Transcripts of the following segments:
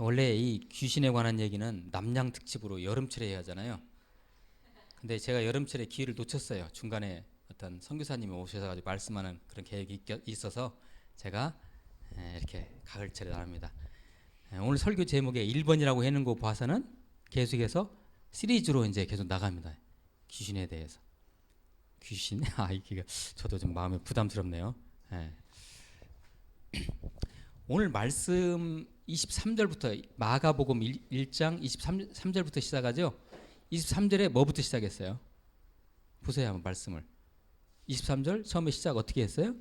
원래 이 귀신에 관한 얘기는 남양 특집으로 여름철에 해야 하잖아요. 근데 제가 여름철에 기회를 놓쳤어요. 중간에 어떤 선교사님이 오셔서 가지고 말씀하는 그런 계획이 있어서 제가 이렇게 가을철에 나옵니다. 오늘 설교 제목에 1번이라고 해놓은 거 봐서는 계속해서 시리즈로 이제 계속 나갑니다. 귀신에 대해서. 귀신? 이게 저도 좀 마음이 부담스럽네요. 예. 오늘 말씀 23절부터 마가복음 1장 23절부터 시작하죠. 23절에 뭐부터 시작했어요? 보세요 한번 말씀을. 23절 처음에 시작 어떻게 했어요?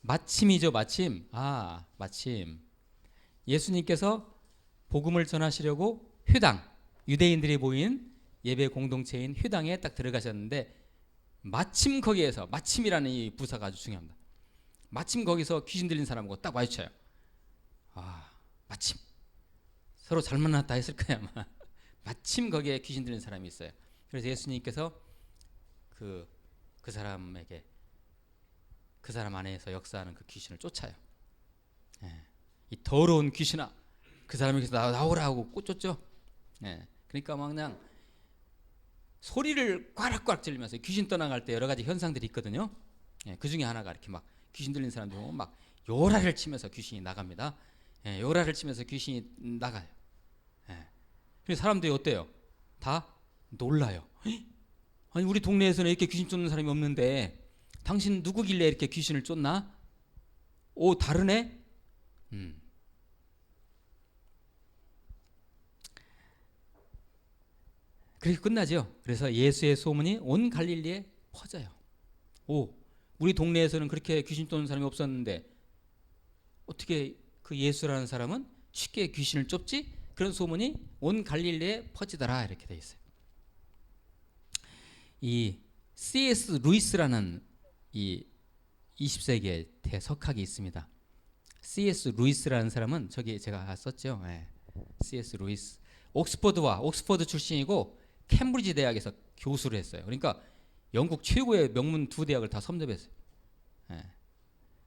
마침이죠. 마침. 마침. 예수님께서 복음을 전하시려고 회당, 유대인들이 모인 예배 공동체인 회당에 딱 들어가셨는데 마침 거기에서, 마침이라는 이 부사가 아주 중요합니다. 마침 거기서 귀신 들린 사람하고 딱 마주쳐요. 마침 서로 잘 만났다 했을 거야 아마. 마침 거기에 귀신 들린 사람이 있어요. 그래서 예수님께서 그 사람에게, 그 사람 안에서 역사하는 그 귀신을 쫓아요. 이 더러운 귀신아, 그 사람에게서 나오라고 쫓죠. 그러니까 막 그냥 소리를 꽈락꽈락 지르면서, 귀신 떠나갈 때 여러 가지 현상들이 있거든요. 그 중에 하나가 이렇게 막 귀신 들린 사람들 보면 막 요라를 치면서 귀신이 나갑니다. 요라를 치면서 귀신이 나가요. 그래서 사람들이 어때요? 다 놀라요. 아니 우리 동네에서는 이렇게 귀신 쫓는 사람이 없는데 당신 누구길래 이렇게 귀신을 쫓나? 오, 다르네? 그렇게 끝나죠. 그래서 예수의 소문이 온 갈릴리에 퍼져요. 오, 우리 동네에서는 그렇게 귀신 쫓는 사람이 없었는데 어떻게 그 예수라는 사람은 쉽게 귀신을 쫓지? 그런 소문이 온 갈릴리에 퍼지더라, 이렇게 돼 있어요. 이 C.S. 루이스라는 이 20세기의 대석학이 있습니다. C.S. 루이스라는 사람은 저기 제가 썼죠. C.S. 루이스. 옥스퍼드 출신이고 캠브리지 대학에서 교수를 했어요. 그러니까 영국 최고의 명문 두 대학을 다 섭렵했어요.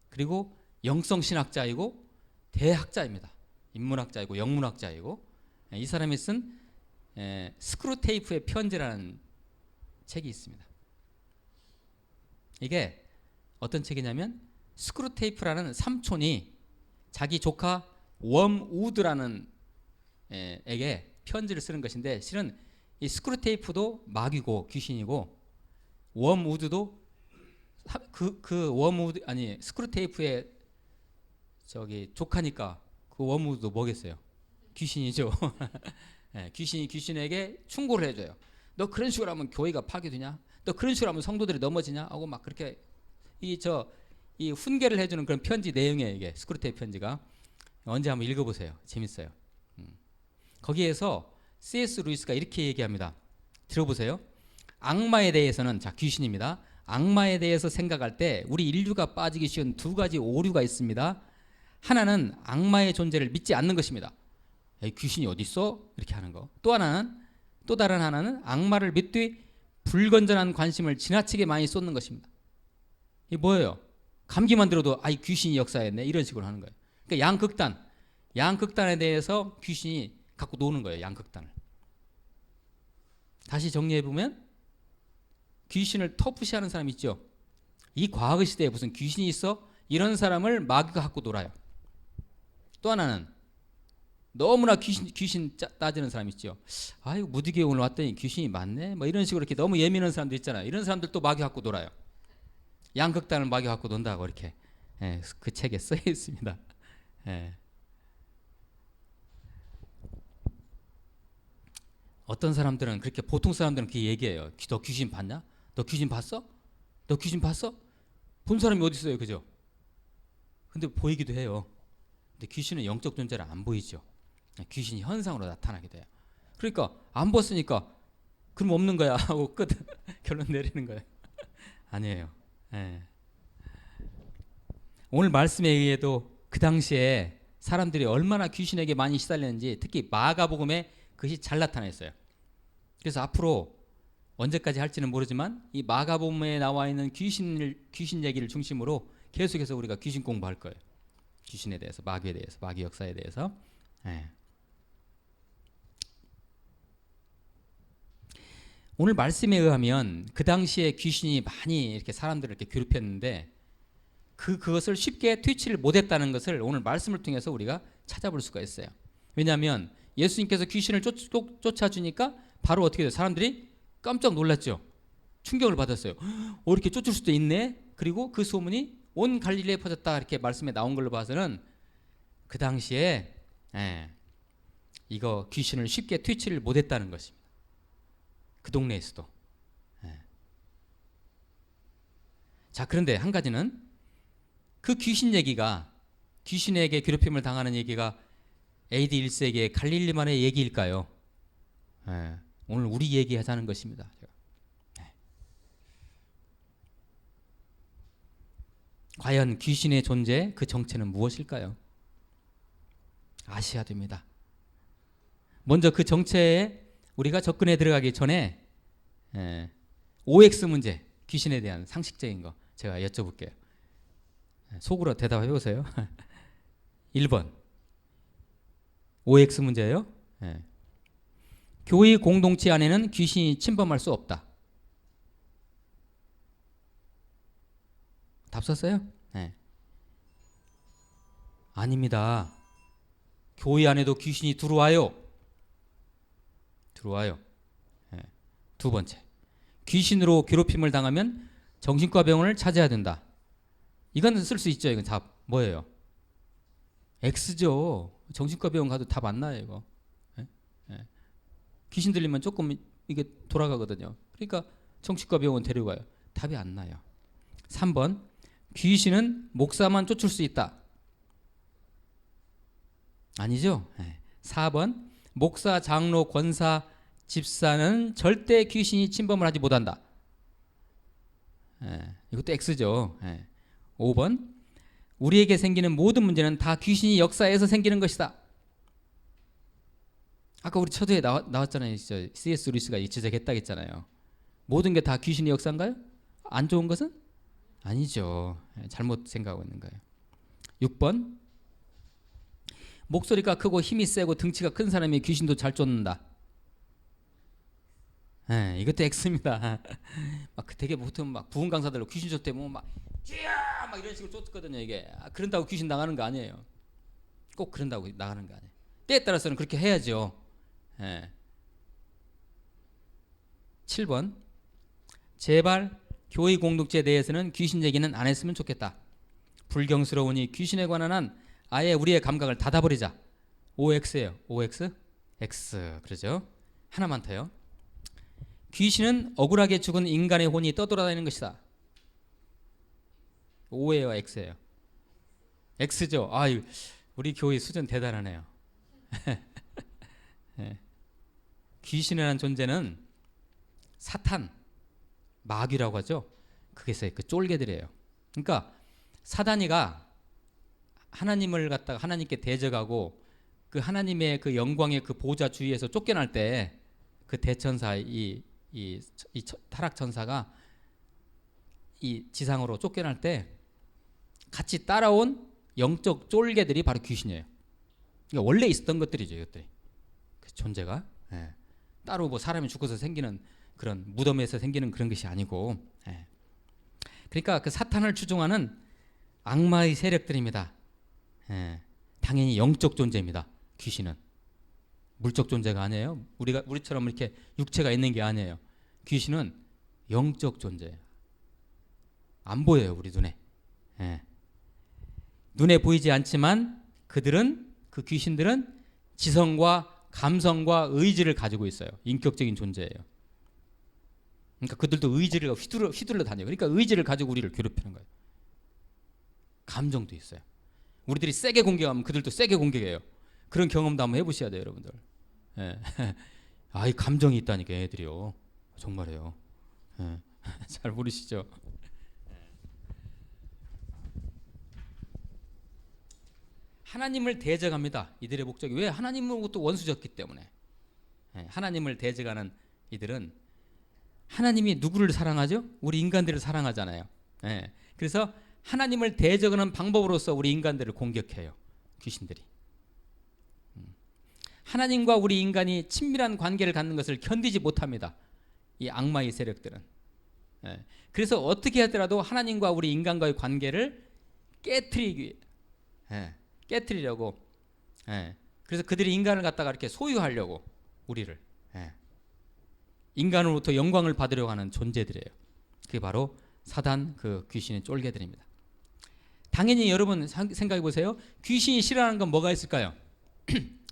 그리고 영성 신학자이고 대학자입니다. 인문학자이고 영문학자이고. 이 사람이 쓴 스크루테이프의 편지라는 책이 있습니다. 이게 어떤 책이냐면 스크루테이프라는 삼촌이 자기 조카 웜우드라는 에게 편지를 쓰는 것인데, 실은 이 스크루테이프도 마귀고 귀신이고 웜우드도 웜우드 스크루테이프의 저기 조카니까 그 웜우드도 뭐겠어요? 귀신이죠. 귀신이 귀신에게 충고를 해줘요. 너 그런 식으로 하면 교회가 파괴되냐? 너 그런 식으로 하면 성도들이 넘어지냐? 하고 막 그렇게 이 훈계를 해주는 그런 편지 내용이에요. 이게 스크루테이프 편지가. 언제 한번 읽어보세요. 재밌어요. 거기에서 C.S. 루이스가 이렇게 얘기합니다. 들어보세요. 악마에 대해서는, 자, 귀신입니다. 악마에 대해서 생각할 때 우리 인류가 빠지기 쉬운 두 가지 오류가 있습니다. 하나는 악마의 존재를 믿지 않는 것입니다. 귀신이 어디 있어? 이렇게 하는 거. 또 다른 하나는 악마를 믿되 불건전한 관심을 지나치게 많이 쏟는 것입니다. 이게 뭐예요? 감기만 들어도 귀신이 역사했네, 이런 식으로 하는 거예요. 그러니까 양극단에 대해서 귀신이 갖고 노는 거예요. 양극단을. 다시 정리해보면 귀신을 터부시하는 사람 있죠. 이 과거 시대에 무슨 귀신이 있어? 이런 사람을 마귀가 갖고 놀아요. 또 하나는 너무나 귀신 따지는 사람 있죠. 무디게 오늘 왔더니 귀신이 많네, 뭐 이런 식으로 이렇게 너무 예민한 사람들 있잖아요. 이런 사람들 또 마귀 갖고 놀아요. 양극단을 마귀 갖고 논다고 이렇게 그 책에 써 있습니다. 어떤 사람들은 그렇게, 보통 사람들은 그렇게 얘기해요. 너 귀신 봤냐? 너 귀신 봤어? 너 귀신 봤어? 본 사람이 어디 있어요, 그죠? 근데 보이기도 해요. 근데 귀신은 영적 존재를 안 보이죠. 귀신이 현상으로 나타나게 돼요. 그러니까 안 봤으니까 그럼 없는 거야 하고 끝. 결론 내리는 거예요. 아니에요. 오늘 말씀에 의해도 그 당시에 사람들이 얼마나 귀신에게 많이 시달렸는지, 특히 마가복음에 그것이 잘 나타나 있어요. 그래서 앞으로 언제까지 할지는 모르지만 이 마가복음에 나와 있는 귀신 얘기를 중심으로 계속해서 우리가 귀신 공부할 거예요. 귀신에 대해서, 마귀에 대해서, 마귀 역사에 대해서. 예. 오늘 말씀에 의하면 그 당시에 귀신이 많이 이렇게 사람들을 이렇게 괴롭혔는데 그것을 쉽게 퇴치를 못했다는 것을 오늘 말씀을 통해서 우리가 찾아볼 수가 있어요. 왜냐하면 예수님께서 귀신을 쫓아주니까 바로 어떻게 돼요? 사람들이 깜짝 놀랐죠. 충격을 받았어요. 이렇게 쫓을 수도 있네. 그리고 그 소문이 온 갈릴리에 퍼졌다 이렇게 말씀에 나온 걸로 봐서는 그 당시에 이거 귀신을 쉽게 퇴치를 못했다는 것입니다. 그 동네에서도. 자, 그런데 한 가지는 그 귀신 얘기가, 귀신에게 괴롭힘을 당하는 얘기가 AD 1세기의 갈릴리만의 얘기일까요? 오늘 우리 얘기하자는 것입니다. 과연 귀신의 존재, 그 정체는 무엇일까요? 아셔야 됩니다. 먼저 그 정체에 우리가 접근해 들어가기 전에 OX 문제, 귀신에 대한 상식적인 거 제가 여쭤볼게요. 속으로 대답해 보세요. 1번 OX 문제예요. 교회 공동체 안에는 귀신이 침범할 수 없다. 답 썼어요? 아닙니다. 교회 안에도 귀신이 들어와요. 두 번째, 귀신으로 괴롭힘을 당하면 정신과 병원을 찾아야 된다. 이건 쓸 수 있죠. 이건 답 뭐예요? X죠. 정신과 병원 가도 답 안 나요. 이거. 귀신 들리면 조금 이게 돌아가거든요. 그러니까 정신과 병원 데려가요. 답이 안 나요. 3번, 귀신은 목사만 쫓을 수 있다. 아니죠. 4번, 목사, 장로, 권사, 집사는 절대 귀신이 침범을 하지 못한다. 이것도 X죠. 5번, 우리에게 생기는 모든 문제는 다 귀신이 역사에서 생기는 것이다. 아까 우리 초도에 나왔잖아요. C.S. 루이스가 지적했다 했잖아요. 모든 게 다 귀신의 역사인가요? 안 좋은 것은? 아니죠. 잘못 생각하고 있는 거예요. 6번, 목소리가 크고 힘이 세고 등치가 큰 사람이 귀신도 잘 쫓는다. 이것도 X입니다. 막 되게 보통 막 부흥 강사들 귀신 쫓대면 막 쥐야 막 이런 식으로 쫓거든요. 이게 그런다고 귀신 나가는 거 아니에요. 꼭 그런다고 나가는 거 아니에요. 때에 따라서는 그렇게 해야죠. 7번, 제발 교회 공동체에 대해서는 귀신 얘기는 안 했으면 좋겠다. 불경스러우니 귀신에 관한 한 아예 우리의 감각을 닫아버리자. OX예요. OX? X. 그러죠. 하나만 더요. 귀신은 억울하게 죽은 인간의 혼이 떠돌아다니는 것이다. O예요, X예요? X죠. 우리 교회 수준 대단하네요. 귀신이라는 존재는 사탄, 마귀라고 하죠. 그게 그 쫄개들이에요. 그러니까 사단이가 하나님을 갖다가 하나님께 대적하고 그 하나님의 그 영광의 그 보좌 주위에서 쫓겨날 때 그 대천사 이 타락 천사가 이 지상으로 쫓겨날 때 같이 따라온 영적 쫄개들이 바로 귀신이에요. 그러니까 원래 있었던 것들이죠, 이것들이. 그 존재가 따로 뭐 사람이 죽어서 생기는 그런 무덤에서 생기는 그런 것이 아니고, 그러니까 그 사탄을 추종하는 악마의 세력들입니다. 당연히 영적 존재입니다. 귀신은 물적 존재가 아니에요. 우리처럼 이렇게 육체가 있는 게 아니에요. 귀신은 영적 존재예요. 안 보여요, 우리 눈에. 눈에 보이지 않지만 그 귀신들은 지성과 감성과 의지를 가지고 있어요. 인격적인 존재예요. 그러니까 그들도 의지를 휘둘러 다녀요. 그러니까 의지를 가지고 우리를 괴롭히는 거예요. 감정도 있어요. 우리들이 세게 공격하면 그들도 세게 공격해요. 그런 경험도 한번 해보셔야 돼요, 여러분들. 이 감정이 있다니까, 애들이요. 정말이에요. 잘 모르시죠? 하나님을 대적합니다. 이들의 목적이 왜? 하나님으로부터 원수졌기 때문에. 하나님을 대적하는 이들은 하나님이 누구를 사랑하죠? 우리 인간들을 사랑하잖아요. 그래서 하나님을 대적하는 방법으로서 우리 인간들을 공격해요. 귀신들이. 하나님과 우리 인간이 친밀한 관계를 갖는 것을 견디지 못합니다. 이 악마의 세력들은. 그래서 어떻게 하더라도 하나님과 우리 인간과의 관계를 깨트리려고. 그래서 그들이 인간을 갖다가 이렇게 소유하려고 우리를. 인간으로부터 영광을 받으려고 하는 존재들이에요. 그게 바로 사단 그 귀신의 쫄개들입니다. 당연히 여러분 생각해 보세요. 귀신이 싫어하는 건 뭐가 있을까요?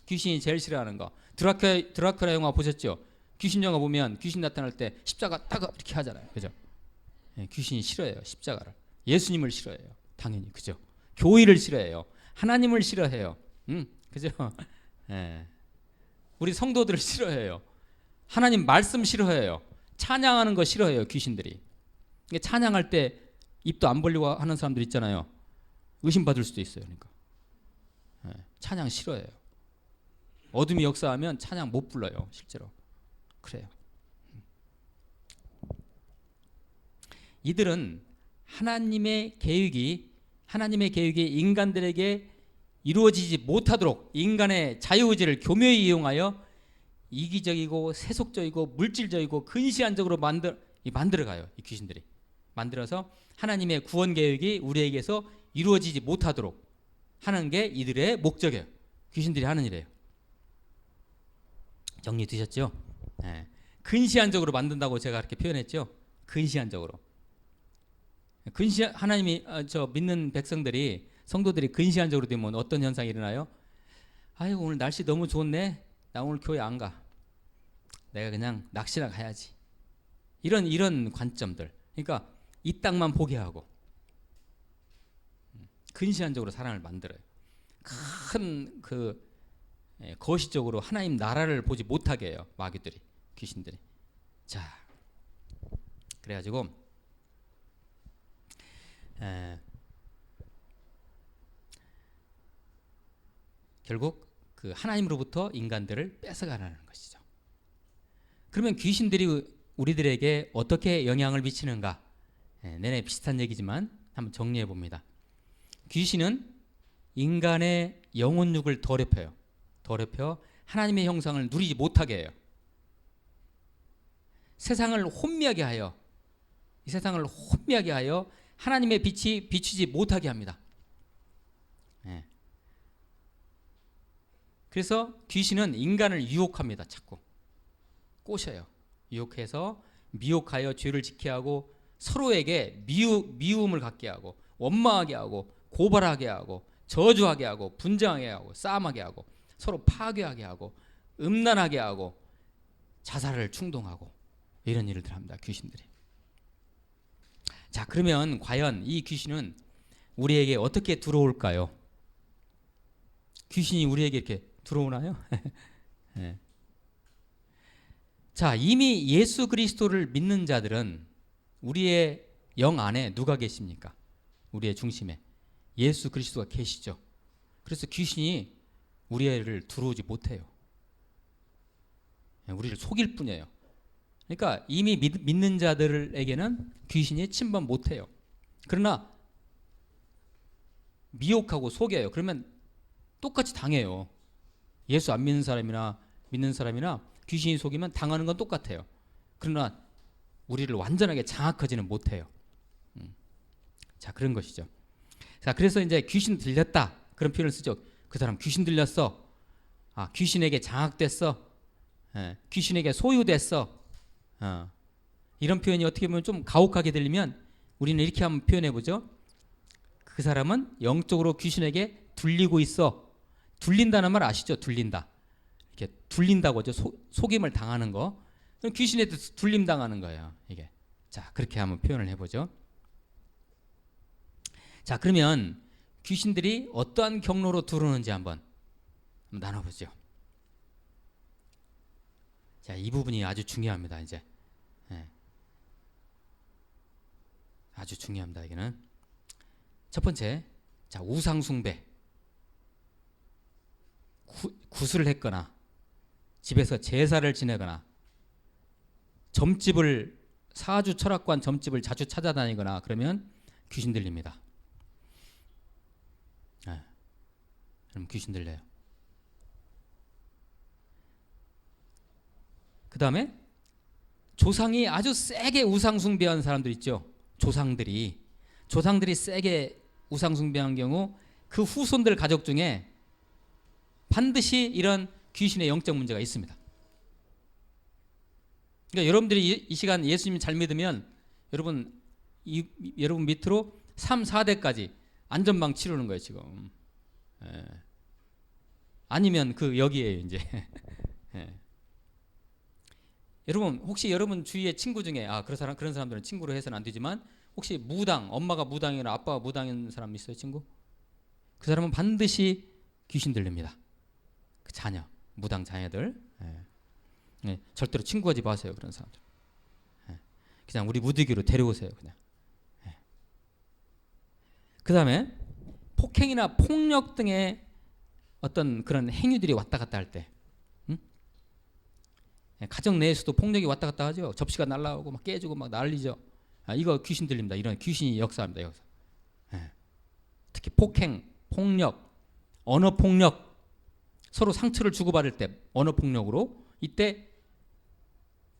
귀신이 제일 싫어하는 거. 드라큘라 영화 보셨죠? 귀신 영화 보면 귀신 나타날 때 십자가 딱 이렇게 하잖아요. 그죠? 귀신이 싫어해요. 십자가를. 예수님을 싫어해요. 당연히. 그죠? 교회를 싫어해요. 하나님을 싫어해요. 그죠? 우리 성도들을 싫어해요. 하나님 말씀 싫어해요. 찬양하는 거 싫어해요. 귀신들이. 찬양할 때 입도 안 벌리고 하는 사람들 있잖아요. 의심받을 수도 있어요. 그러니까 찬양 싫어해요. 어둠이 역사하면 찬양 못 불러요. 실제로. 그래요. 이들은 하나님의 계획이 인간들에게 이루어지지 못하도록 인간의 자유의지를 교묘히 이용하여 이기적이고 세속적이고 물질적이고 근시안적으로 만들어가요. 이 귀신들이. 만들어서 하나님의 구원 계획이 우리에게서 이루어지지 못하도록 하는 게 이들의 목적이에요. 귀신들이 하는 일이에요. 정리되셨죠? 근시안적으로 만든다고 제가 그렇게 표현했죠. 근시안적으로. 하나님이 믿는 백성들이 성도들이 근시안적으로 되면 어떤 현상이 일어나요? 아이고 오늘 날씨 너무 좋네. 나 오늘 교회 안 가. 내가 그냥 낚시나 가야지. 이런 관점들. 그러니까 이 땅만 보게 하고 근시안적으로 사람을 만들어요. 큰 거시적으로 하나님 나라를 보지 못하게 해요. 마귀들이, 귀신들이. 자, 그래가지고 결국 그 하나님으로부터 인간들을 뺏어가라는 것이죠. 그러면 귀신들이 우리들에게 어떻게 영향을 미치는가? 내내 비슷한 얘기지만 한번 정리해 봅니다. 귀신은 인간의 영혼육을 더럽혀 하나님의 형상을 누리지 못하게 해요. 세상을 혼미하게 하여 하나님의 빛이 비추지 못하게 합니다. 그래서 귀신은 인간을 유혹합니다. 자꾸 꼬셔요. 유혹해서 미혹하여 죄를 짓게 하고 서로에게 미움을 갖게 하고 원망하게 하고 고발하게 하고 저주하게 하고 분쟁하게 하고 싸움하게 하고 서로 파괴하게 하고 음란하게 하고 자살을 충동하고 이런 일을 합니다. 귀신들이. 자, 그러면 과연 이 귀신은 우리에게 어떻게 들어올까요? 귀신이 우리에게 이렇게 들어오나요? 네. 자, 이미 예수 그리스도를 믿는 자들은 우리의 영 안에 누가 계십니까? 우리의 중심에 예수 그리스도가 계시죠. 그래서 귀신이 우리를 들어오지 못해요. 우리를 속일 뿐이에요. 그러니까 이미 믿는 자들에게는 귀신이 침범 못해요. 그러나 미혹하고 속여요. 그러면 똑같이 당해요. 예수 안 믿는 사람이나 믿는 사람이나 귀신이 속이면 당하는 건 똑같아요. 그러나 우리를 완전하게 장악하지는 못해요. 자, 그런 것이죠. 자, 그래서 이제 귀신 들렸다 그런 표현을 쓰죠. 그 사람 귀신 들렸어. 귀신에게 장악됐어. 귀신에게 소유됐어. 이런 표현이 어떻게 보면 좀 가혹하게 들리면 우리는 이렇게 한번 표현해 보죠. 그 사람은 영적으로 귀신에게 둘리고 있어. 둘린다는 말 아시죠? 둘린다. 이렇게 둘린다고 하죠. 속임을 당하는 거. 귀신에 둘림 당하는 거예요. 이게. 자, 그렇게 한번 표현을 해보죠. 자, 그러면 귀신들이 어떠한 경로로 들어오는지 한번 나눠보죠. 자, 이 부분이 아주 중요합니다. 이제 아주 중요합니다. 이게는 첫 번째, 자, 우상 숭배, 구슬을 했거나 집에서 제사를 지내거나 점집을 사주 철학관 점집을 자주 찾아다니거나 그러면 귀신 들립니다. 그럼 귀신 들려요. 그 다음에 조상이 아주 세게 우상 숭배한 사람들 있죠. 조상들이 세게 우상 숭배한 경우 그 후손들 가족 중에 반드시 이런 귀신의 영적 문제가 있습니다. 그러니까 여러분들이 이 시간 예수님 잘 믿으면 여러분 밑으로 3, 4대까지 안전방 치르는 거예요 지금. 예. 아니면 그 여기에요 이제. 예. 여러분 혹시 여러분 주위에 친구 중에 그런 사람들은 친구로 해서는 안 되지만 혹시 무당, 엄마가 무당이나 아빠가 무당인 사람 있어요 친구? 그 사람은 반드시 귀신 들립니다. 그 자녀, 무당 자녀들. 예. 예. 절대로 친구하지 마세요 그런 사람들. 예. 그냥 우리 무드기로 데려오세요 그냥. 예. 그 다음에 폭행이나 폭력 등의 어떤 그런 행위들이 왔다 갔다 할 때, 가정 내에서도 폭력이 왔다 갔다 하죠. 접시가 날라오고 막 깨지고 막 난리죠. 이거 귀신 들립니다. 이런 귀신이 역사합니다. 역사. 예. 특히 폭행, 폭력, 언어 폭력, 서로 상처를 주고받을 때 언어 폭력으로 이때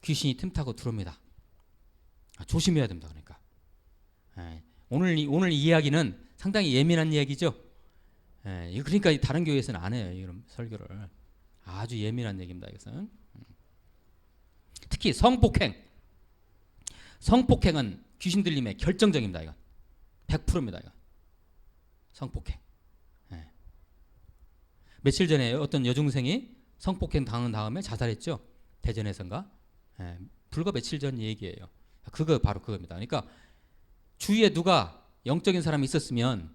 귀신이 틈타고 들어옵니다. 조심해야 됩니다. 그러니까 예. 오늘 이 이야기는 상당히 예민한 이야기죠. 예. 그러니까 다른 교회에서는 안 해요. 이런 설교를. 아주 예민한 얘기입니다. 이것은. 특히 성폭행은 귀신 들림의 결정적입니다. 이건 100%입니다. 이건 성폭행. 예. 며칠 전에 어떤 여중생이 성폭행 당한 다음에 자살했죠. 대전에선가. 예. 불과 며칠 전 얘기예요. 그거 바로 그겁니다. 그러니까 주위에 누가 영적인 사람이 있었으면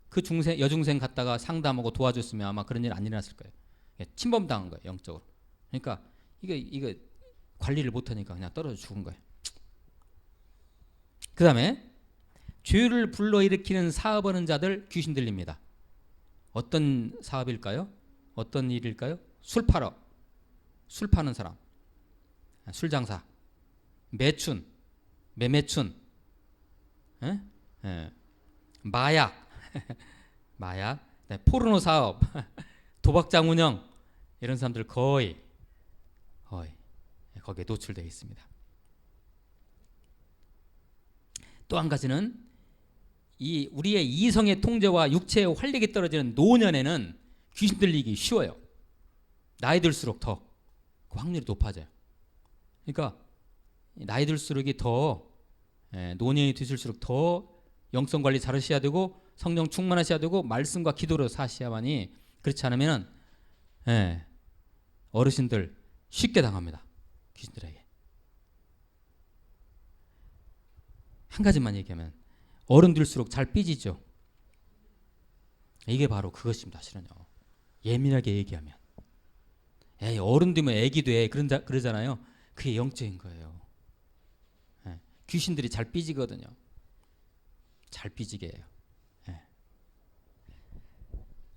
그 여중생 갔다가 상담하고 도와줬으면 아마 그런 일 안 일어났을 거예요. 예. 침범당한 거예요. 영적으로. 그러니까 이거 관리를 못하니까 그냥 떨어져 죽은 거예요. 그 다음에 죄를 불러일으키는 사업하는 자들 귀신 들립니다. 어떤 사업일까요? 어떤 일일까요? 술 파는 사람, 술장사, 매춘, 에? 에. 마약, 네, 포르노 사업, 도박장 운영 이런 사람들 거의 거기에 노출되어 있습니다. 또 한 가지는 우리의 이성의 통제와 육체의 활력이 떨어지는 노년에는 귀신 들리기 쉬워요. 나이 들수록 더 그 확률이 높아져요. 그러니까 나이 들수록이 더 노년이 되실수록 더 영성 관리 잘 하셔야 되고 성령 충만하셔야 되고 말씀과 기도로 사셔야만이 그렇지 않으면 어르신들 쉽게 당합니다. 귀신들에게. 한 가지만 얘기하면 어른 들수록 잘 삐지죠. 이게 바로 그것입니다. 실은요. 예민하게 얘기하면 어른 되면 애기 돼 그러잖아요. 그게 영적인 거예요. 귀신들이 잘 삐지거든요. 잘 삐지게 해요.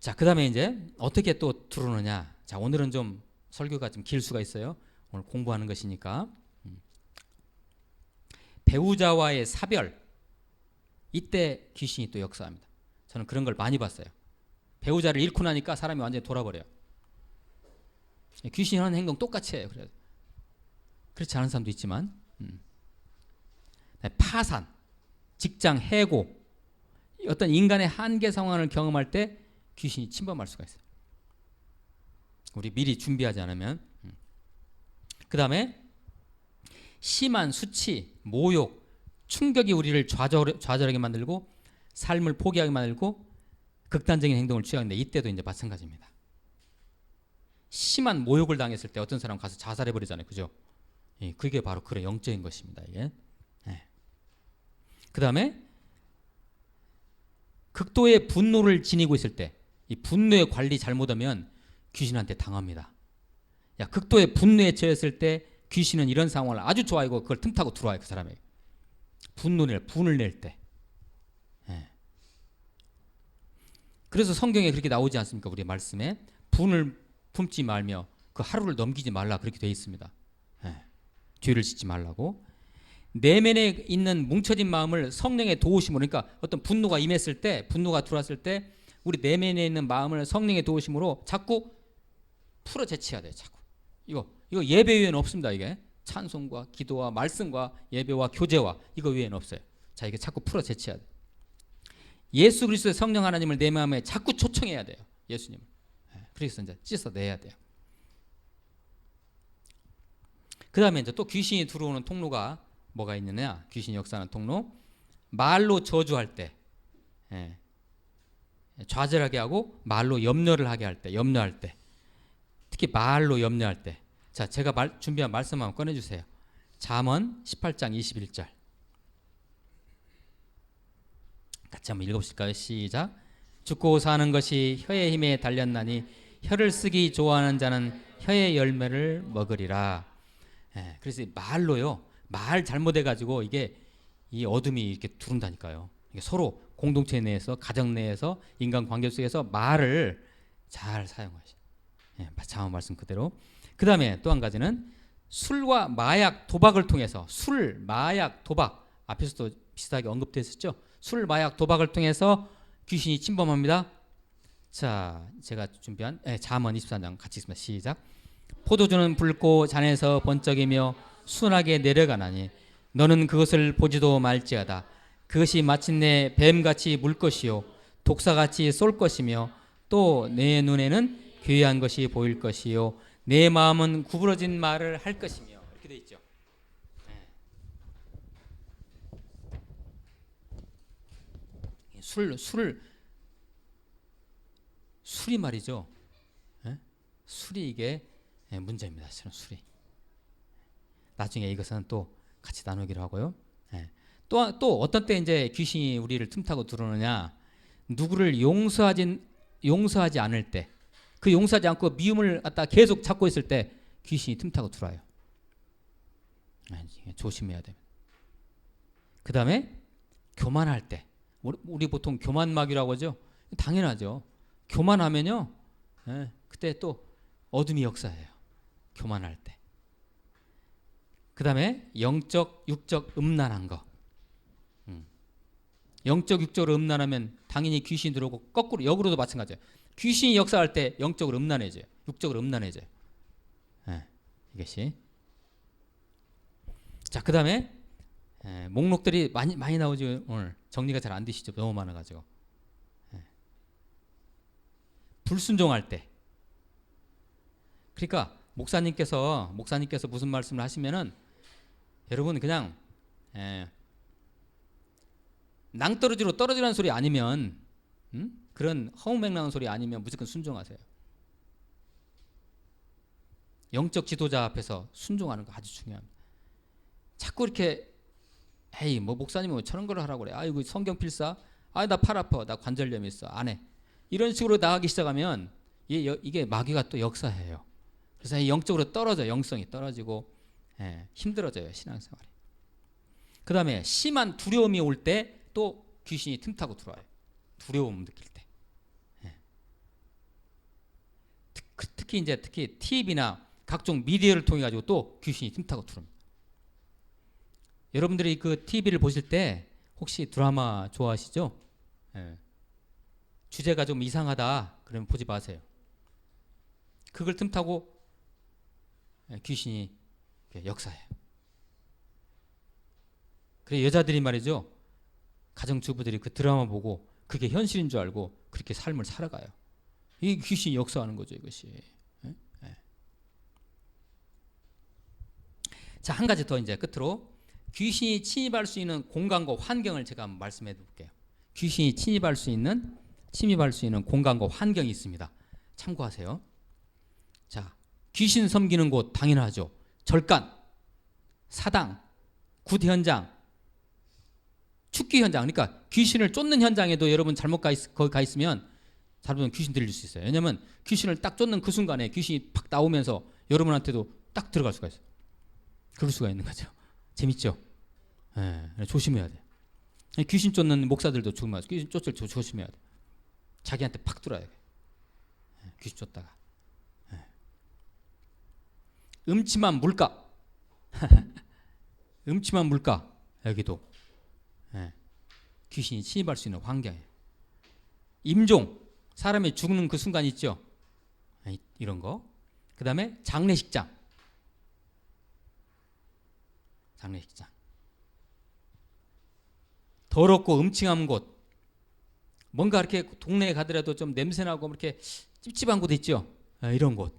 자, 그 다음에 이제 어떻게 또 들어오느냐. 자, 오늘은 좀 설교가 좀 길 수가 있어요. 오늘 공부하는 것이니까. 배우자와의 사별, 이때 귀신이 또 역사합니다. 저는 그런 걸 많이 봤어요. 배우자를 잃고 나니까 사람이 완전히 돌아버려요. 귀신이 하는 행동 똑같이 해요. 그렇지 않은 사람도 있지만 파산, 직장 해고, 어떤 인간의 한계 상황을 경험할 때 귀신이 침범할 수가 있어요. 우리 미리 준비하지 않으면. 그 다음에 심한 수치, 모욕, 충격이 우리를 좌절하게 만들고 삶을 포기하게 만들고 극단적인 행동을 취하는데 이때도 이제 마찬가지입니다. 심한 모욕을 당했을 때 어떤 사람 가서 자살해버리잖아요. 그죠? 그게 바로 그런 영적인 것입니다. 이게. 그 다음에 극도의 분노를 지니고 있을 때 이 분노의 관리 잘못하면 귀신한테 당합니다. 극도의 분노에 처했을 때 귀신은 이런 상황을 아주 좋아하고 그걸 틈타고 들어와요. 그 사람에게. 분을 낼 때. 그래서 성경에 그렇게 나오지 않습니까? 우리 말씀에 분을 품지 말며 그 하루를 넘기지 말라 그렇게 되어 있습니다. 죄를 짓지 말라고. 내면에 있는 뭉쳐진 마음을 성령의 도우심으로, 그러니까 어떤 분노가 임했을 때, 분노가 들어왔을 때 우리 내면에 있는 마음을 성령의 도우심으로 자꾸 풀어 제치해야 돼요. 자꾸. 이거 예배 외에는 없습니다. 이게 찬송과 기도와 말씀과 예배와 교제와 이거 외에는 없어요. 자, 이게 자꾸 풀어 제치해야 돼. 예수 그리스도의 성령 하나님을 내 마음에 자꾸 초청해야 돼요. 예수님을. 그래서 이제 씻어내야 돼요. 그 다음에 이제 또 귀신이 들어오는 통로가 뭐가 있느냐? 귀신이 역사하는 통로. 말로 저주할 때, 좌절하게 하고 말로 염려를 하게 할 때, 염려할 때, 특히 말로 염려할 때. 자, 제가 준비한 말씀 한번 꺼내주세요. 잠언 18장 21절. 같이 한번 읽어보실까요? 시작. 죽고 사는 것이 혀의 힘에 달렸나니 혀를 쓰기 좋아하는 자는 혀의 열매를 먹으리라. 그래서 말로요, 말 잘못해가지고 이게 이 어둠이 이렇게 두른다니까요. 이게 서로 공동체 내에서, 가정 내에서, 인간 관계 속에서 말을 잘 사용하시. 잠언 말씀 그대로. 그 다음에 또 한 가지는 술과 마약, 도박을 통해서, 술, 마약, 도박, 앞에서도 비슷하게 언급됐었죠. 술, 마약, 도박을 통해서 귀신이 침범합니다. 자, 제가 준비한 잠언 24장 같이 읽습니다. 시작. 포도주는 붉고 잔에서 번쩍이며 순하게 내려가나니 너는 그것을 보지도 말지어다. 그것이 마침내 뱀같이 물 것이요 독사같이 쏠 것이며 또 내 눈에는 괴이한 것이 보일 것이요 내 마음은 구부러진 말을 할 것이며. 이렇게 돼 있죠. 술이 말이죠. 술이 이게 문제입니다. 술이. 나중에 이것은 또 같이 나누기로 하고요. 또 어떤 때 이제 귀신이 우리를 틈타고 들어오느냐? 누구를 용서하지 않을 때, 그 용서하지 않고 미움을 갖다 계속 찾고 있을 때 귀신이 틈타고 들어와요. 조심해야 됩니다. 그 다음에 교만할 때, 우리 보통 교만마귀라고 하죠. 당연하죠. 교만하면요, 그때 또 어둠이 역사해요. 교만할 때. 그 다음에 영적, 육적 음란한 거. 영적, 육적으로 음란하면 당연히 귀신이 들어오고 거꾸로 역으로도 마찬가지예요. 귀신이 역사할 때 영적으로 음란해져요. 육적으로 음란해져요. 이것이. 자, 그 다음에 목록들이 많이 나오죠. 오늘 정리가 잘 안 되시죠. 너무 많아가지고. 불순종할 때. 그러니까 목사님께서 무슨 말씀을 하시면은 여러분 그냥 낭떠러지로 떨어지라는 소리 아니면, 그런 허무맹랑한 소리 아니면 무조건 순종하세요. 영적 지도자 앞에서 순종하는 거 아주 중요합니다. 자꾸 이렇게 에이 뭐 목사님은 왜 저런 걸 하라고 그래. 아이고 성경 필사. 아 나 팔 아파. 나 관절염 있어. 안 해. 이런 식으로 나가기 시작하면 이게 마귀가 또 역사해요. 그래서 영적으로 영성이 떨어지고 힘들어져요. 신앙생활이. 그 다음에 심한 두려움이 올 때 또 귀신이 틈타고 들어와요. 두려움 느낄 때. 특히 TV나 각종 미디어를 통해 가지고 또 귀신이 틈타고 들어옵니다. 여러분들이 그 TV를 보실 때 혹시 드라마 좋아하시죠? 주제가 좀 이상하다 그러면 보지 마세요. 그걸 틈타고 귀신이 역사해요. 그래 여자들이 말이죠. 가정주부들이 그 드라마 보고 그게 현실인 줄 알고 그렇게 삶을 살아가요. 이 귀신이 역사하는 거죠, 이것이. 자, 한 가지 더 이제 끝으로 귀신이 침입할 수 있는 공간과 환경을 제가 한번 말씀해 볼게요. 귀신이 침입할 수 있는 공간과 환경이 있습니다. 참고하세요. 자, 귀신 섬기는 곳 당연하죠. 절간, 사당, 굿 현장, 축기 현장. 그러니까 귀신을 쫓는 현장에도 여러분 잘못 거기 가 있으면 잘못 귀신 들릴 수 있어요. 왜냐하면 귀신을 딱 쫓는 그 순간에 귀신이 팍 나오면서 여러분한테도 딱 들어갈 수가 있어요. 그럴 수가 있는 거죠. 재밌죠? 조심해야 돼. 귀신 쫓는 목사들도 조심해야 돼. 귀신 쫓을 때 조심해야 돼. 자기한테 팍 들어야 돼. 귀신 쫓다가. 음침한 물가. 음침한 물가. 여기도 귀신이 침입할 수 있는 환경이에요. 임종, 사람이 죽는 그 순간 있죠. 이런 거. 그 다음에 장례식장. 장례식장. 더럽고 음침한 곳. 뭔가 이렇게 동네에 가더라도 좀 냄새나고 이렇게 찝찝한 곳 있죠. 이런 곳.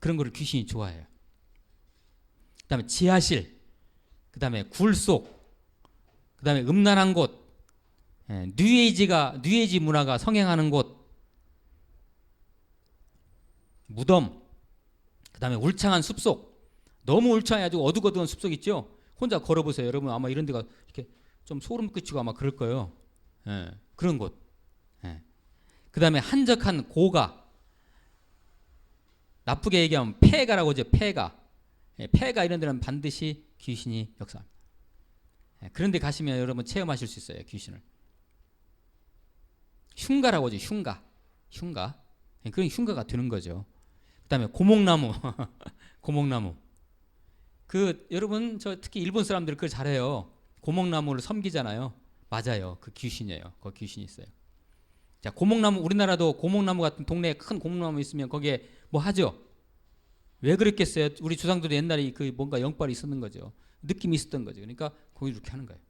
그런 거를 귀신이 좋아해요. 그 다음에 지하실. 그 다음에 굴속. 그 다음에 음란한 곳. 뉴에이지 문화가 성행하는 곳. 무덤. 그 다음에 울창한 숲속. 너무 울창해가지고 어두컴두컴한 숲속 있죠. 혼자 걸어보세요. 여러분 아마 이런 데가 이렇게 좀 소름 끼치고 아마 그럴 거예요. 그런 곳. 그 다음에 한적한 고가. 나쁘게 얘기하면 폐가라고 하죠. 폐가. 폐가 이런 데는 반드시 귀신이 역사합니다. 그런 데 가시면 여러분 체험하실 수 있어요. 귀신을. 흉가라고 하죠. 흉가. 그런 흉가가 되는 거죠. 그 다음에 고목나무. 고목나무. 여러분 특히 일본 사람들 그걸 잘해요. 고목나무를 섬기잖아요. 맞아요. 그 귀신이에요. 거기 귀신이 있어요. 자, 고목나무, 우리나라도 고목나무 같은 동네에 큰 고목나무 있으면 거기에 뭐 하죠? 왜 그랬겠어요? 우리 조상들이 옛날에 뭔가 영빨이 있었는 거죠. 느낌이 있었던 거죠. 그러니까 거기 이렇게 하는 거예요.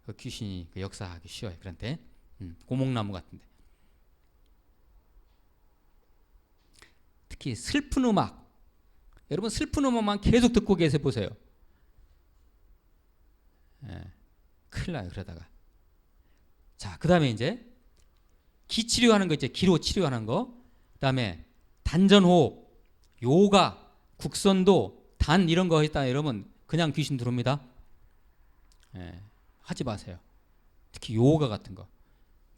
그 귀신이 역사하기 쉬워요. 그런데 고목나무 같은데. 특히 슬픈 음악. 여러분 슬픈 음악만 계속 듣고 계세요. 보세요. 큰일 나요. 그러다가. 자, 그 다음에 이제 기 치료하는 거 있죠. 기로 치료하는 거. 그 다음에 단전호흡, 요가, 국선도, 단 이런 거 했다 여러분 그냥 귀신 들어옵니다. 하지 마세요. 특히 요가 같은 거.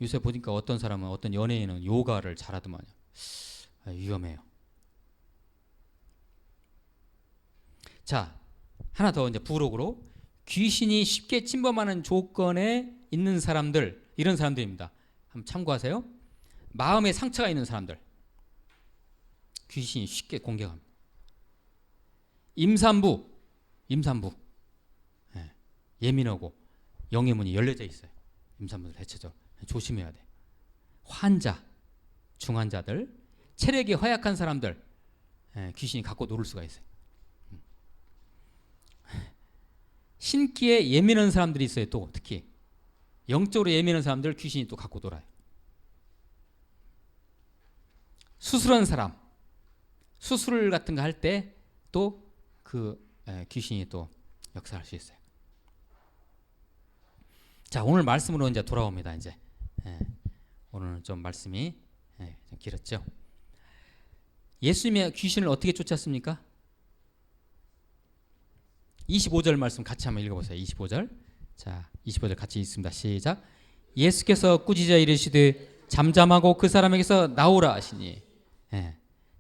요새 보니까 어떤 사람은 어떤 연예인은 요가를 잘하더만요. 위험해요. 자, 하나 더 이제 부록으로 귀신이 쉽게 침범하는 조건에 있는 사람들, 이런 사람들입니다. 한번 참고하세요. 마음에 상처가 있는 사람들, 귀신이 쉽게 공격합니다. 임산부, 예민하고 영의 문이 열려져 있어요. 임산부들 대체적으로 조심해야 돼. 환자, 중환자들, 체력이 허약한 사람들, 귀신이 갖고 놀을 수가 있어요. 신기에 예민한 사람들이 있어요. 또 특히 영적으로 예민한 사람들 귀신이 또 갖고 놀아요. 수술한 사람, 수술 같은 거 할 때 또 귀신이 또 역사할 수 있어요. 자, 오늘 말씀으로 이제 돌아옵니다. 이제 오늘은 좀 말씀이 좀 길었죠. 예수님의 귀신을 어떻게 쫓았습니까? 25절 말씀 같이 한번 읽어보세요. 25절. 자, 25절 같이 읽습니다. 시작. 예수께서 꾸짖어 이르시되 잠잠하고 그 사람에게서 나오라 하시니.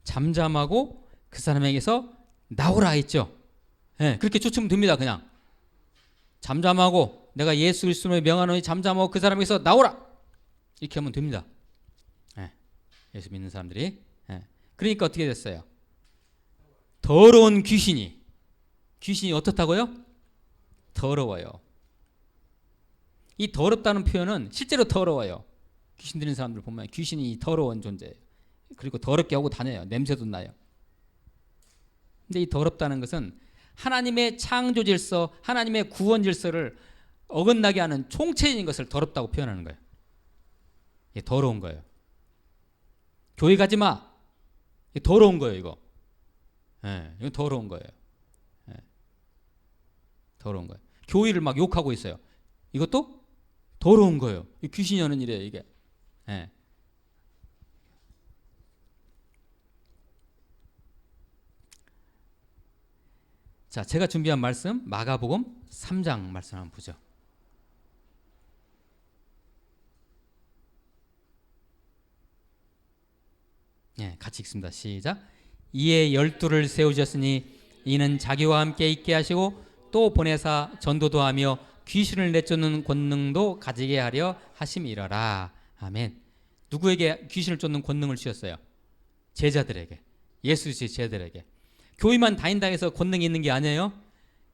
잠잠하고 그 사람에게서 나오라 했죠. 그렇게 쫓으면 됩니다. 그냥 잠잠하고 내가 예수 그리스도의 명하노니 잠잠하고 그 사람에게서 나오라 이렇게 하면 됩니다. 예수 믿는 사람들이. 그러니까 어떻게 됐어요? 더러운 귀신이 어떻다고요? 더러워요. 이 더럽다는 표현은 실제로 더러워요. 귀신 들린 사람들 보면 귀신이 더러운 존재예요. 그리고 더럽게 하고 다녀요. 냄새도 나요. 근데 이 더럽다는 것은 하나님의 창조 질서, 하나님의 구원 질서를 어긋나게 하는 총체인 것을 더럽다고 표현하는 거예요. 이게 더러운 거예요. 교회 가지 마. 이게 더러운 거예요, 이거. 이건 더러운 거예요. 더러운 거예요. 교회를 막 욕하고 있어요. 이것도 더러운 거예요. 귀신이 하는 일이에요, 이게. 자, 제가 준비한 말씀 마가복음 3장 말씀 한번 보죠. 같이 읽습니다. 시작. 이에 12를 세우셨으니 이는 자기와 함께 있게 하시고 또 보내사 전도도 하며 귀신을 내쫓는 권능도 가지게 하려 하심이러라. 아멘. 누구에게 귀신을 쫓는 권능을 주셨어요? 제자들에게. 예수 제자들에게. 교회만 다닌다고 해서 권능이 있는 게 아니에요.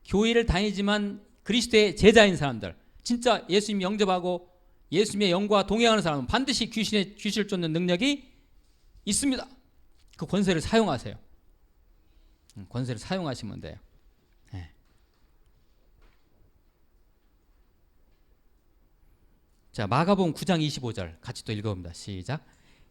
교회를 다니지만 그리스도의 제자인 사람들, 진짜 예수님 영접하고 예수님의 영과 동행하는 사람은 반드시 귀신을 쫓는 능력이 있습니다. 그 권세를 사용하세요. 권세를 사용하시면 돼요. 네. 자, 마가복음 9장 25절 같이 또 읽어봅니다. 시작.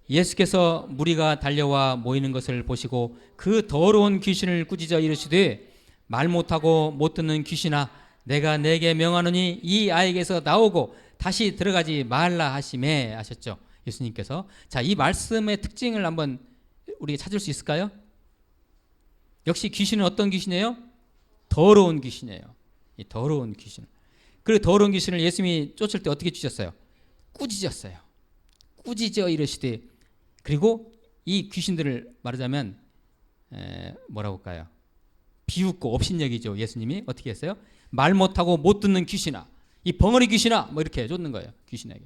예수께서 무리가 달려와 모이는 것을 보시고 그 더러운 귀신을 꾸짖어 이르시되 말 못하고 못 듣는 귀신아 내가 내게 명하노니 이 아이에게서 나오고 다시 들어가지 말라 하시매 하셨죠. 예수님께서. 자, 이 말씀의 특징을 한번 우리가 찾을 수 있을까요? 역시 귀신은 어떤 귀신이에요? 더러운 귀신이에요. 이 더러운 귀신. 그 더러운 귀신을 예수님이 쫓을 때 어떻게 쫓았어요? 꾸짖었어요. 꾸짖어 이르시되, 그리고 이 귀신들을 말하자면 뭐라고 할까요? 비웃고 업신여기죠. 예수님이 어떻게 했어요? 말 못하고 못 듣는 귀신아, 이 벙어리 귀신아, 뭐 이렇게 쫓는 거예요. 귀신에게.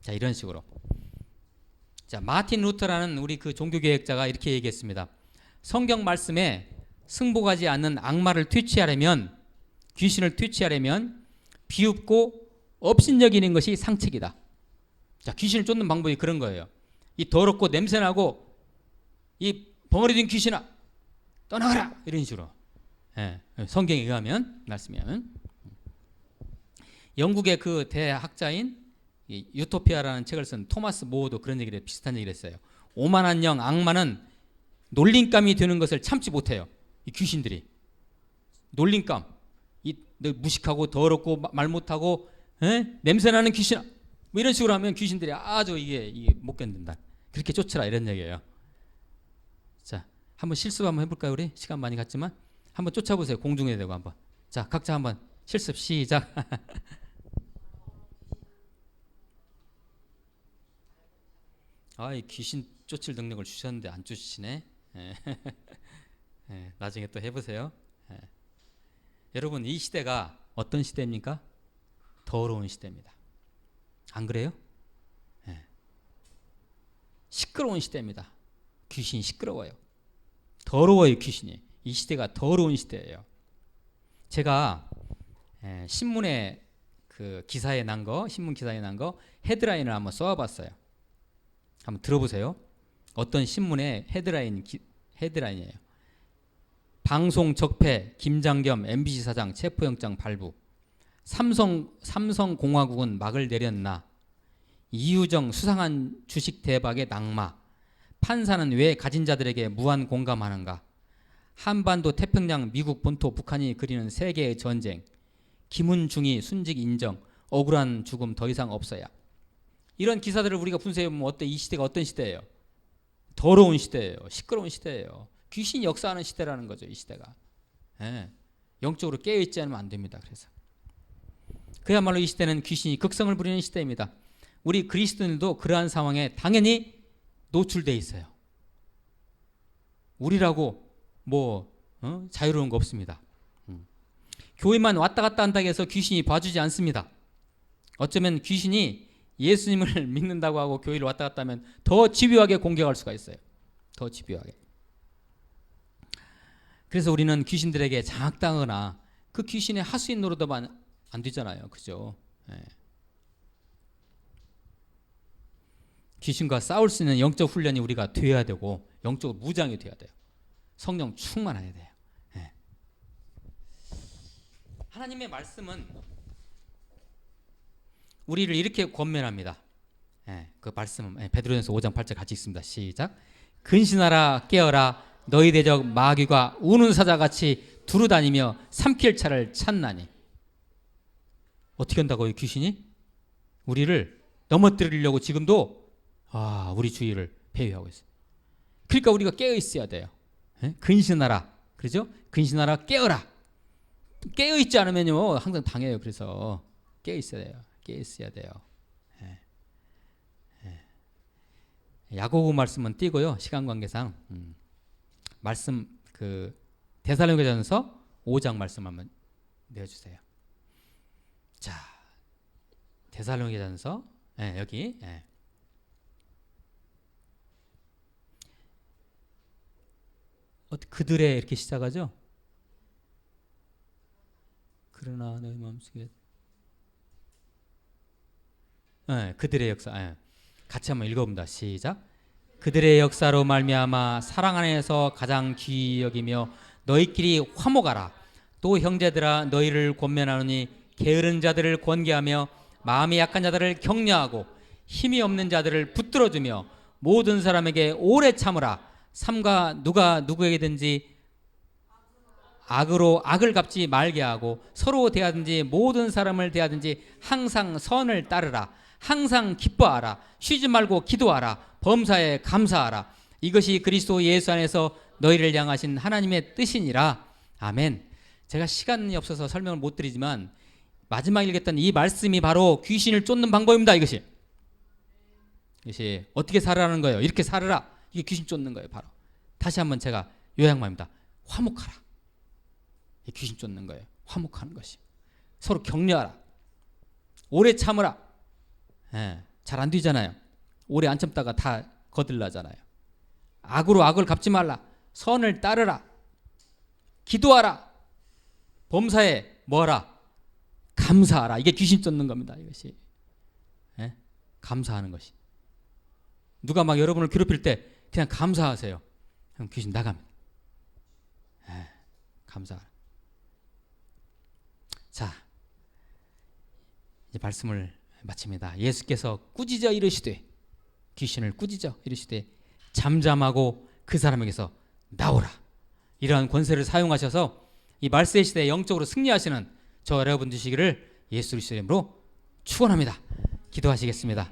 자, 이런 식으로. 자, 마틴 루터라는 우리 그 종교개혁자가 이렇게 얘기했습니다. 성경 말씀에 승복하지 않는 악마를 퇴치하려면, 귀신을 퇴치하려면 비웃고 업신여기는 것이 상책이다. 자, 귀신을 쫓는 방법이 그런 거예요. 이 더럽고 냄새나고 이 벙어리 된 귀신아 떠나가라, 이런 식으로. 예, 성경에 의하면, 말씀에 의하면. 영국의 그 대학자인 유토피아라는 책을 쓴 토마스 모어도 그런 얘기를, 비슷한 얘기를 했어요. 오만한 영, 악마는 놀림감이 되는 것을 참지 못해요. 이 귀신들이 놀림감, 이 무식하고 더럽고 말 못하고 냄새나는 귀신아, 뭐 이런 식으로 하면 귀신들이 아주 이게 못 견딘다. 그렇게 쫓으라, 이런 얘기예요. 자, 한번 실습 한번 해볼까요? 우리 시간 많이 갔지만 한번 쫓아보세요. 공중에 대고 한번. 자, 각자 한번 실습 시작. 아, 이 귀신 쫓을 능력을 주셨는데 안 쫓으시네. 나중에 또 해보세요. 여러분, 이 시대가 어떤 시대입니까? 더러운 시대입니다. 안 그래요? 시끄러운 시대입니다. 귀신이 시끄러워요. 더러워요, 귀신이. 이 시대가 더러운 시대예요. 제가 신문에 그 기사에 난 거, 신문 기사에 난 거 헤드라인을 한번 써봤어요. 한번 들어보세요. 어떤 신문의 헤드라인이에요. 방송 적폐, 김장겸 MBC 사장 체포영장 발부. 삼성공화국은 막을 내렸나. 이유정 수상한 주식 대박의 낙마. 판사는 왜 가진 자들에게 무한 공감하는가. 한반도 태평양 미국 본토 북한이 그리는 세계의 전쟁. 김은중이 순직 인정. 억울한 죽음 더 이상 없어야. 이런 기사들을 우리가 분석해보면 어때? 이 시대가 어떤 시대예요? 더러운 시대예요. 시끄러운 시대예요. 귀신이 역사하는 시대라는 거죠, 이 시대가. 영적으로 깨어있지 않으면 안 됩니다. 그래서 그야말로 이 시대는 귀신이 극성을 부리는 시대입니다. 우리 그리스도인들도 그러한 상황에 당연히 노출되어 있어요. 우리라고 자유로운 거 없습니다. 교회만 왔다 갔다 한다고 해서 귀신이 봐주지 않습니다. 어쩌면 귀신이 예수님을 믿는다고 하고 교회를 왔다 갔다 하면 더 집요하게 공격할 수가 있어요. 더 집요하게. 그래서 우리는 귀신들에게 장악당하거나 그 귀신의 하수인 노릇하면 안 되잖아요. 그죠? 귀신과 싸울 수 있는 영적 훈련이 우리가 되어야 되고, 영적으로 무장이 되어야 돼요. 성령 충만해야 돼요. 하나님의 말씀은 우리를 이렇게 권면합니다. 그 말씀은 베드로전서 5장 8절 같이 읽습니다. 시작. 근신하라 깨어라 너희 대적 마귀가 우는 사자같이 두루다니며 삼킬 차를 찾나니. 어떻게 한다고요? 귀신이 우리를 넘어뜨리려고 지금도 우리 주위를 배회하고 있어요. 그러니까 우리가 깨어 있어야 돼요. 근신하라, 그렇죠? 근신하라 깨어라. 깨어 있지 않으면요 항상 당해요. 그래서 깨어 있어야 돼요. 깨어 있어야 돼요. 야고보 말씀은 띄고요. 시간 관계상 말씀 그 데살로니가전서 5장 말씀 한번 내어주세요. 자, 데살로니가전서 여기 그들의 이렇게 시작하죠. 그러나 너희 마음속에 그들의 역사. 같이 한번 읽어봅니다. 시작. 그들의 역사로 말미암아 사랑 안에서 가장 귀히 여기며 너희끼리 화목하라. 또 형제들아 너희를 권면하노니 게으른 자들을 권계하며 마음이 약한 자들을 격려하고 힘이 없는 자들을 붙들어주며 모든 사람에게 오래 참으라. 삼가 누가 누구에게든지 악으로 악을 갚지 말게 하고 서로 대하든지 모든 사람을 대하든지 항상 선을 따르라. 항상 기뻐하라. 쉬지 말고 기도하라. 범사에 감사하라. 이것이 그리스도 예수 안에서 너희를 향하신 하나님의 뜻이니라. 아멘. 제가 시간이 없어서 설명을 못 드리지만 마지막에 읽었던 이 말씀이 바로 귀신을 쫓는 방법입니다. 이것이 어떻게 살아라는 거예요. 이렇게 살아라. 이게 귀신 쫓는 거예요. 바로 다시 한번 제가 요약만 합니다. 화목하라. 이게 귀신 쫓는 거예요. 화목하는 것이. 서로 격려하라. 오래 참으라. 잘 안 되잖아요. 오래 안 참다가 다 거들나잖아요. 악으로 악을 갚지 말라. 선을 따르라. 기도하라. 범사에 뭐하라? 감사하라. 이게 귀신 쫓는 겁니다. 이것이. 감사하는 것이. 누가 막 여러분을 괴롭힐 때 그냥 감사하세요. 그럼 귀신 나갑니다. 감사하라. 자, 이제 말씀을 마칩니다. 예수께서 꾸짖어 이르시되, 귀신을 꾸짖어 이르시되 잠잠하고 그 사람에게서 나오라. 이러한 권세를 사용하셔서 이 말세 시대에 영적으로 승리하시는 저 여러분 되시기를 예수 그리스도의 이름으로 축원합니다. 기도하시겠습니다.